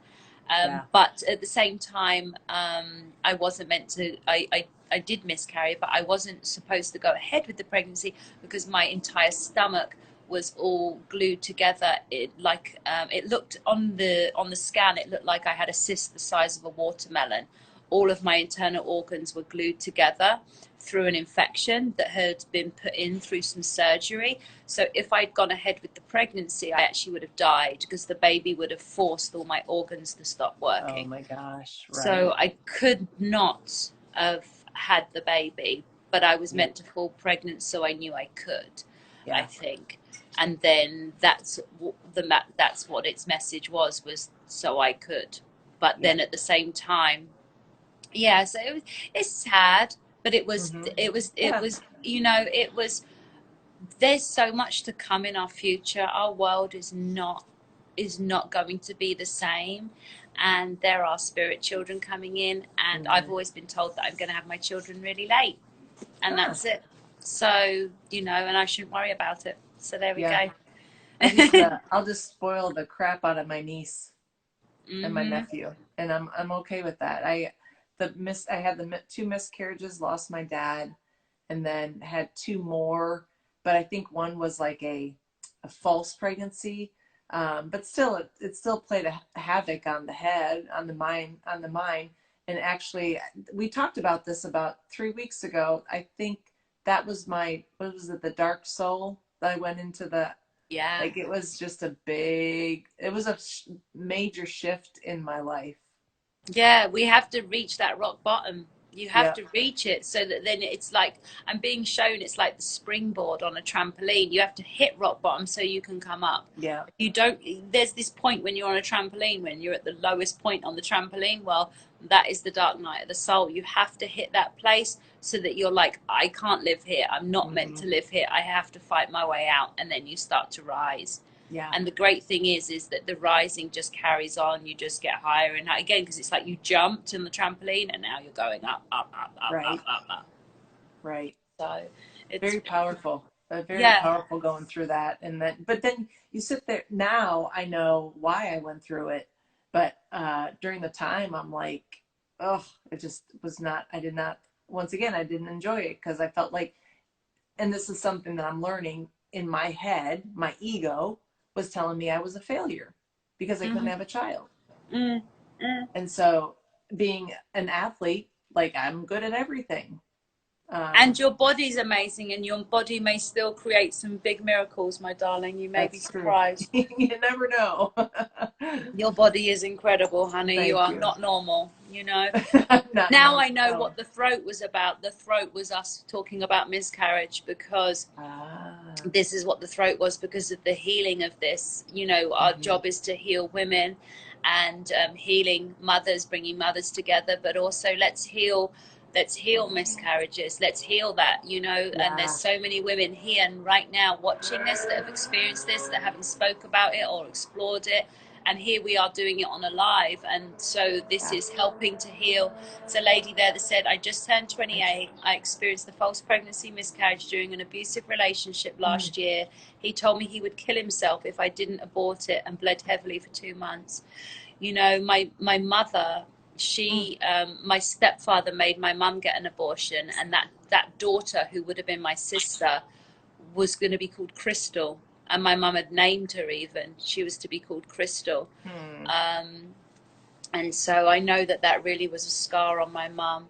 Yeah.
But at the same time, I wasn't meant to. I did miscarry, but I wasn't supposed to go ahead with the pregnancy because my entire stomach was all glued together. It looked on the scan. It looked like I had a cyst the size of a watermelon. All of my internal organs were glued together through an infection that had been put in through some surgery. So if I'd gone ahead with the pregnancy, I actually would have died because the baby would have forced all my organs to stop working.
Oh my gosh. Right.
So I could not have had the baby, but I was meant to fall pregnant, so I knew I could.
Yeah.
I think. And then that's what its message was so I could. But then at the same time, yeah, so it's sad, but it was there's so much to come in our future. Our world is not going to be the same, and there are spirit children coming in, and I've always been told that I'm going to have my children really late, and that's it. So and I shouldn't worry about it. So there we go.
I'll just spoil the crap out of my niece and my nephew, and I'm okay with that. I had the 2 miscarriages, lost my dad, and then had 2 more, but I think one was like a false pregnancy. But still, it still played a havoc on the head, on the mind. And actually, we talked about this about 3 weeks ago. I think that was what was it, the dark soul that I went into like it was just it was a major shift in my life.
Yeah, we have to reach that rock bottom. You have to reach it, so that then it's like I'm being shown it's like the springboard on a trampoline. You have to hit rock bottom so you can come up.
Yeah.
You don't, there's this point when you're on a trampoline, when you're at the lowest point on the trampoline, well, that is the dark night of the soul. You have to hit that place so that you're like, I can't live here. I'm not meant to live here. I have to fight my way out. And then you start to rise.
Yeah.
And the great thing is that the rising just carries on. You just get higher and higher again, because it's like you jumped in the trampoline and now you're going up, up, up, up,
Right.
up.
Right.
So it's
very powerful. Very powerful going through that. And then, but then you sit there. Now I know why I went through it. But during the time, I'm like, oh, it just was not, I did not, once again, I didn't enjoy it because I felt like, and this is something that I'm learning in my head, my ego was telling me I was a failure because I couldn't have a child. And so being an athlete, like I'm good at everything.
And your body's amazing, and your body may still create some big miracles, my darling. You may be surprised.
You never know.
Your body is incredible, honey.
Thank
you are
you.
not normal, you know. Now I know what the throat was about. The throat was us talking about miscarriage, because this is what the throat was, because of the healing of this. You know, our job is to heal women and healing mothers, bringing mothers together, but also let's heal miscarriages. Let's heal that, you know. And there's so many women here and right now watching this that have experienced this, that haven't spoke about it or explored it, and here we are doing it on a live. And so this is helping to heal. There's a lady there that said, I just turned 28. I experienced the false pregnancy miscarriage during an abusive relationship last year. He told me he would kill himself if I didn't abort it, and bled heavily for 2 months. You know, my mother, she my stepfather made my mum get an abortion, and that daughter, who would have been my sister, was going to be called Crystal, and my mum had named her. Even she was to be called Crystal. And so I know that really was a scar on my mum.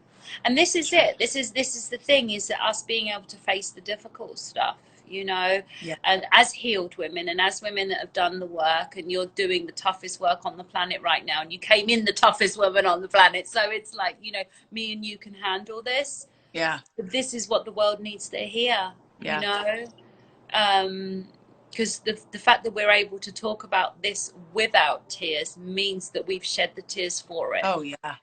And this is it. This is the thing, is that us being able to face the difficult stuff, you know, and as healed women, and as women that have done the work, and you're doing the toughest work on the planet right now, and you came in the toughest woman on the planet. So it's like, you know, me and you can handle this.
Yeah.
But this is what the world needs to hear, you know, because the fact that we're able to talk about this without tears means that we've shed the tears for it.
Oh yeah.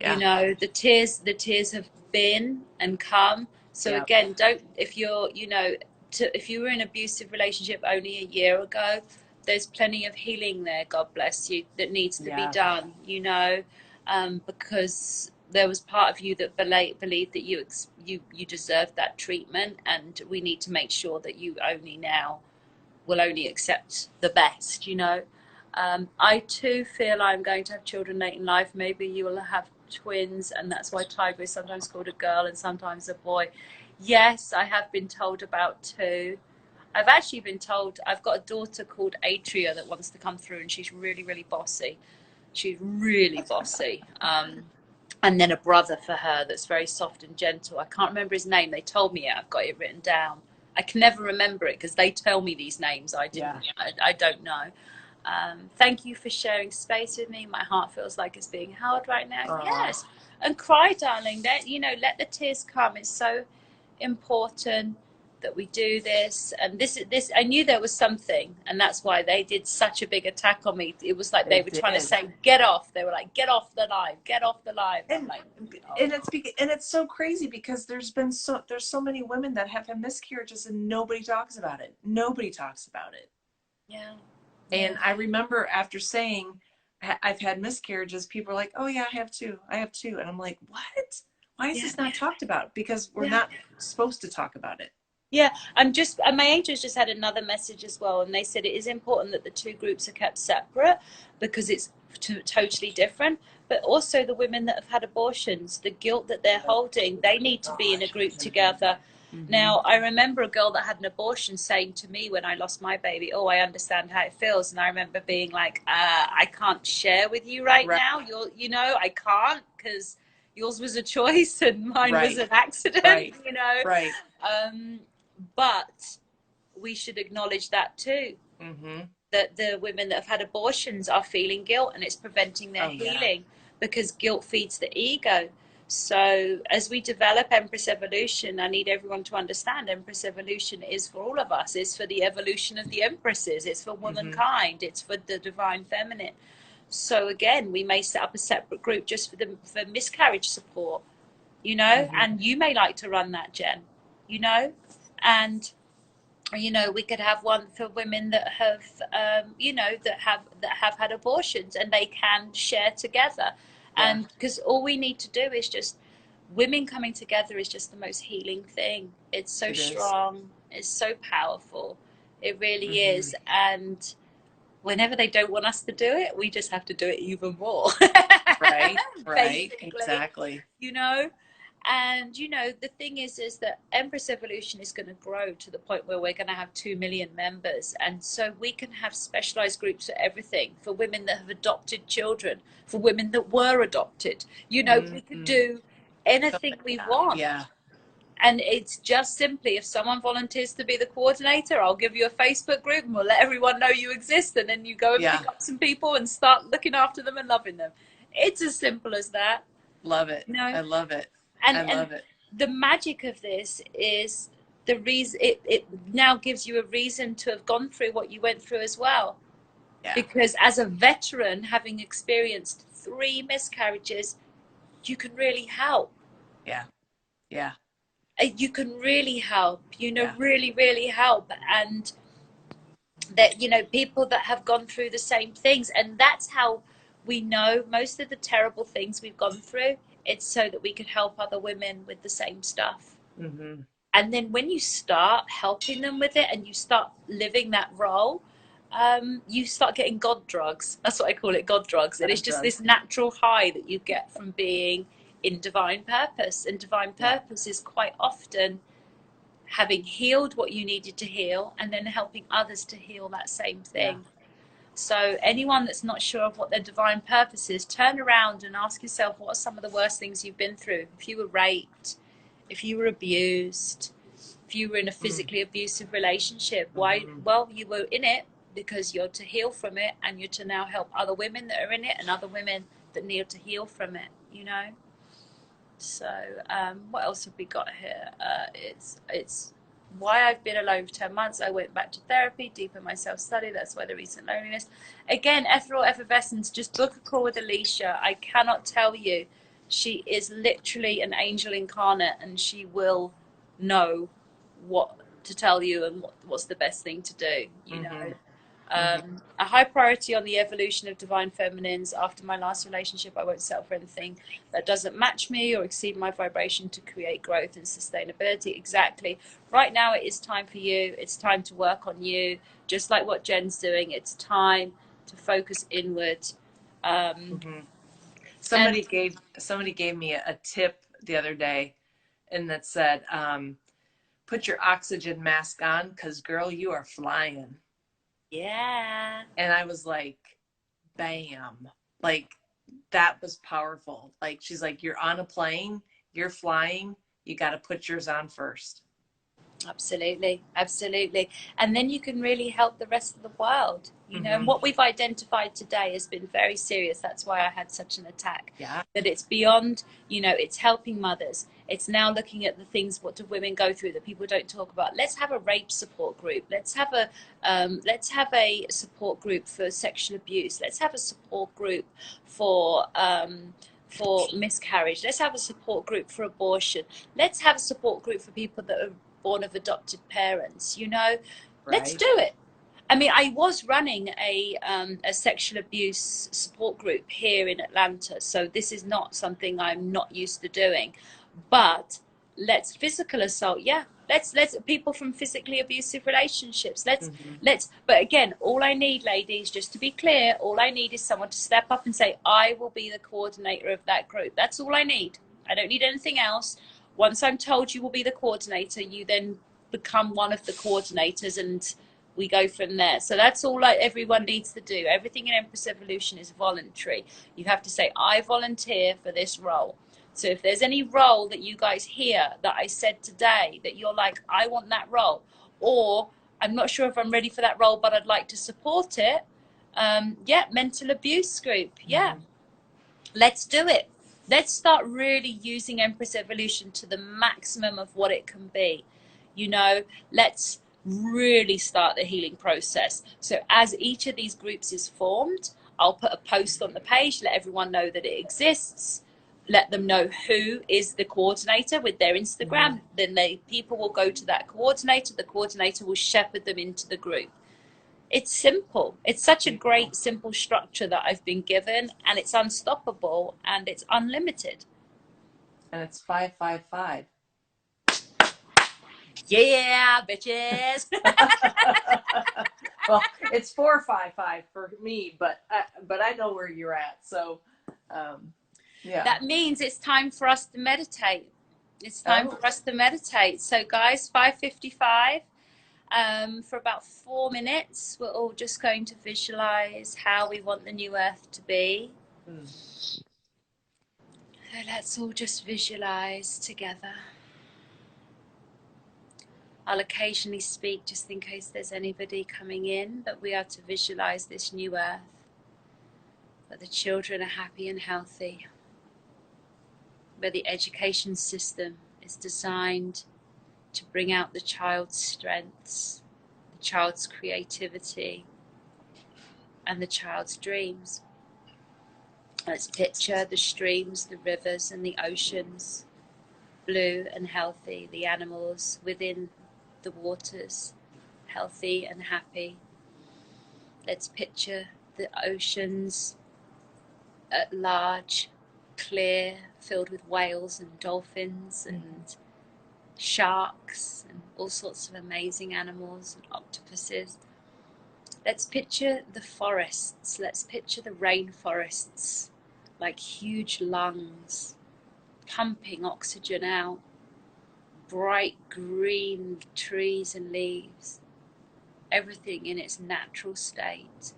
You know, the tears have been and come. So again, don't, if you're, you know, if you were in an abusive relationship only a year ago, there's plenty of healing there, God bless you, that needs to be done, you know, because there was part of you that believed that you deserved that treatment, and we need to make sure that you will only accept the best, you know. I too feel I'm going to have children late in life. Maybe you will have twins, and that's why Tiger is sometimes called a girl and sometimes a boy. Yes, I have been told about 2. I've actually been told I've got a daughter called Atria that wants to come through, and she's really, really bossy. She's really bossy. And then a brother for her that's very soft and gentle. I can't remember his name. They told me it. I've got it written down. I can never remember it because they tell me these names. I don't know. Thank you for sharing space with me. My heart feels like it's being held right now. Yes. And cry, darling. Let the tears come. It's so important that we do this. And this I knew there was something, and that's why they did such a big attack on me. It was like they were trying to say, get off. They were like, get off the live, get off the live.
And,
like,
and it's so crazy because there's so many women that have had miscarriages and nobody talks about it. Nobody talks about it.
Yeah.
And I remember after saying I've had miscarriages, people are like, oh yeah, I have two. And I'm like, what? Why is this not talked about? Because we're not supposed to talk about it.
Yeah, my angels just had another message as well, and they said it is important that the 2 groups are kept separate because it's totally different. But also the women that have had abortions, the guilt that they're holding, they need to be in a group together. Now, I remember a girl that had an abortion saying to me when I lost my baby, oh, I understand how it feels. And I remember being like, I can't share with you right now. I can't, because yours was a choice and mine was an accident, you know.
Right.
But we should acknowledge that too. That the women that have had abortions are feeling guilt, and it's preventing their healing because guilt feeds the ego. So as we develop Empress Evolution, I need everyone to understand Empress Evolution is for all of us. It's for the evolution of the empresses. It's for womankind. It's for the divine feminine. So again, we may set up a separate group just for miscarriage support, you know, and you may like to run that, Jen, you know, and you know, we could have one for women that have you know, that have had abortions, and they can share together. And because all we need to do is just, women coming together is just the most healing thing. It's so strong, it's so powerful, it really is. And whenever they don't want us to do it, we just have to do it even more.
Right,
Basically,
exactly.
you know. And you know, the thing is that Empress Evolution is going to grow to the point where we're going to have 2 million members, and so we can have specialized groups for everything, for women that have adopted children, for women that were adopted. You know, we could do anything we want.
Yeah.
And it's just simply, if someone volunteers to be the coordinator, I'll give you a Facebook group and we'll let everyone know you exist, and then you go and pick up some people and start looking after them and loving them. It's as simple as that.
Love it.
You know?
I love it.
And,
I love it.
The magic of this is the reason it now gives you a reason to have gone through what you went through as well. Yeah. Because as a veteran, having experienced 3 miscarriages, you can really help.
Yeah. Yeah.
You can really help, you know, really, really help. And that, you know, people that have gone through the same things, and that's how we know most of the terrible things we've gone through. It's so that we can help other women with the same stuff. And then when you start helping them with it and you start living that role, you start getting God drugs. That's what I call it, God drugs. And it's just this natural high that you get from being in divine purpose. And divine purpose is quite often having healed what you needed to heal and then helping others to heal that same thing. So anyone that's not sure of what their divine purpose is, turn around and ask yourself, what are some of the worst things you've been through? If you were raped, if you were abused, if you were in a physically abusive relationship, why? Well, you were in it because you're to heal from it, and you're to now help other women that are in it and other women that need to heal from it, you know. So what else have we got here? It's why I've been alone for 10 months. I went back to therapy, deepen my self-study. That's why the recent loneliness. Again, ethereal effervescence, just book a call with Alicia. I cannot tell you. She is literally an angel incarnate, and she will know what to tell you and what's the best thing to do, you know. A high priority on the evolution of divine feminines. After my last relationship, I won't settle for anything that doesn't match me or exceed my vibration to create growth and sustainability. Exactly. Right now it is time for you. It's time to work on you, just like what Jen's doing. It's time to focus inward.
Somebody gave me a tip the other day, and that said, put your oxygen mask on, because girl, you are flying.
Yeah.
And I was like, bam. Like, that was powerful. Like, she's like, you're on a plane, you're flying, you got to put yours on first.
Absolutely, absolutely. And then you can really help the rest of the world, you know. And what we've identified today has been very serious. That's why I had such an attack. That it's beyond, you know, it's helping mothers. It's now looking at the things, what do women go through that people don't talk about. Let's have a rape support group. Let's have a support group for sexual abuse. Let's have a support group for miscarriage. Let's have a support group for abortion. Let's have a support group for people that are born of adopted parents, you know. Let's do it. I mean, I was running a sexual abuse support group here in Atlanta, so this is not something I'm not used to doing. But let's physical assault, let's people from physically abusive relationships. Let's. But again, all I need, ladies, just to be clear, all I need is someone to step up and say, I will be the coordinator of that group. That's all I need. I don't need anything else. Once I'm told you will be the coordinator, you then become one of the coordinators, and we go from there. So that's all everyone needs to do. Everything in Empress Evolution is voluntary. You have to say, I volunteer for this role. So if there's any role that you guys hear that I said today that you're like, I want that role, or I'm not sure if I'm ready for that role, but I'd like to support it. Mental abuse group. Let's do it. Let's start really using Empress Evolution to the maximum of what it can be. You know, let's really start the healing process. So as each of these groups is formed, I'll put a post on the page, let everyone know that it exists, let them know who is the coordinator with their Instagram. Then people will go to that coordinator. The coordinator will shepherd them into the group. It's simple. It's such a great, simple structure that I've been given, and it's unstoppable and it's unlimited.
And it's 555.
Yeah, bitches.
Well, it's 455 for me, but I know where you're at. So, yeah.
That means it's time for us to meditate. It's time for us to meditate. So, guys, 5:55. For about 4 minutes, we're all just going to visualize how we want the new earth to be. So let's all just visualize together. I'll occasionally speak just in case there's anybody coming in, but we are to visualize this new earth, where the children are happy and healthy, where the education system is designed to bring out the child's strengths, the child's creativity, and the child's dreams. Let's picture the streams, the rivers, and the oceans, blue and healthy, the animals within the waters, healthy and happy. Let's picture the oceans at large, clear, filled with whales and dolphins and sharks and all sorts of amazing animals and octopuses. Let's picture the forests. Let's picture the rainforests like huge lungs, pumping oxygen out, bright green trees and leaves, everything in its natural state.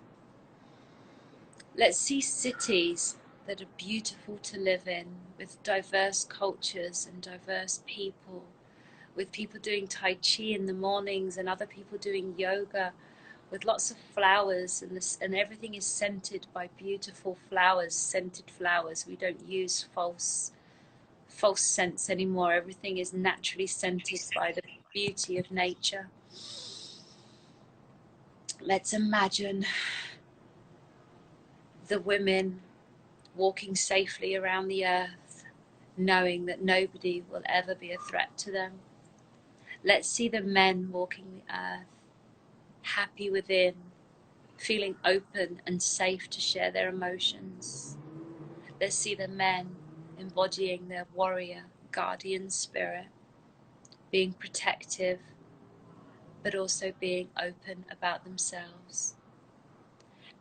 Let's see cities that are beautiful to live in, with diverse cultures and diverse people, with people doing Tai Chi in the mornings and other people doing yoga, with lots of flowers, and everything is scented by beautiful flowers, scented flowers. We don't use false scents anymore. Everything is naturally scented by the beauty of nature. Let's imagine the women walking safely around the earth, knowing that nobody will ever be a threat to them. Let's see the men walking the earth, happy within, feeling open and safe to share their emotions. Let's see the men embodying their warrior, guardian spirit, being protective, but also being open about themselves.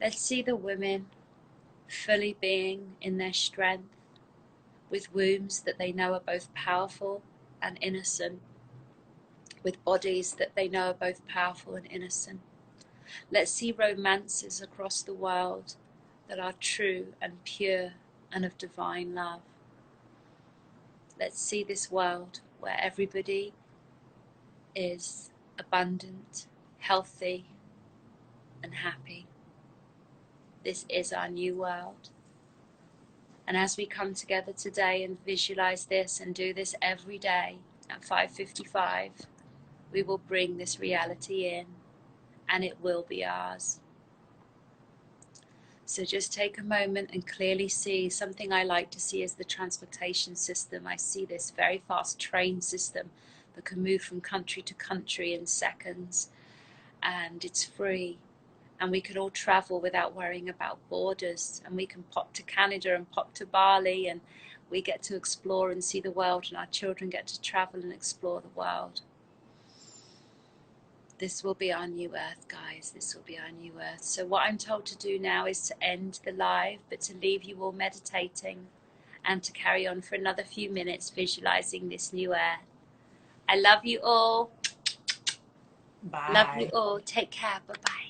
Let's see the women fully being in their strength, with wombs that they know are both powerful and innocent, with bodies that they know are both powerful and innocent. Let's see romances across the world that are true and pure and of divine love. Let's see this world where everybody is abundant, healthy, and happy. This is our new world. And as we come together today and visualize this and do this every day at 5:55, we will bring this reality in, and it will be ours. So just take a moment and clearly see. Something I like to see is the transportation system. I see this very fast train system that can move from country to country in seconds, and it's free. And we can all travel without worrying about borders, and we can pop to Canada and pop to Bali, and we get to explore and see the world, and our children get to travel and explore the world. This will be our new earth, guys. This will be our new earth. So what I'm told to do now is to end the live, but to leave you all meditating and to carry on for another few minutes visualizing this new earth. I love you all.
Bye.
Love you all. Take care. Bye-bye.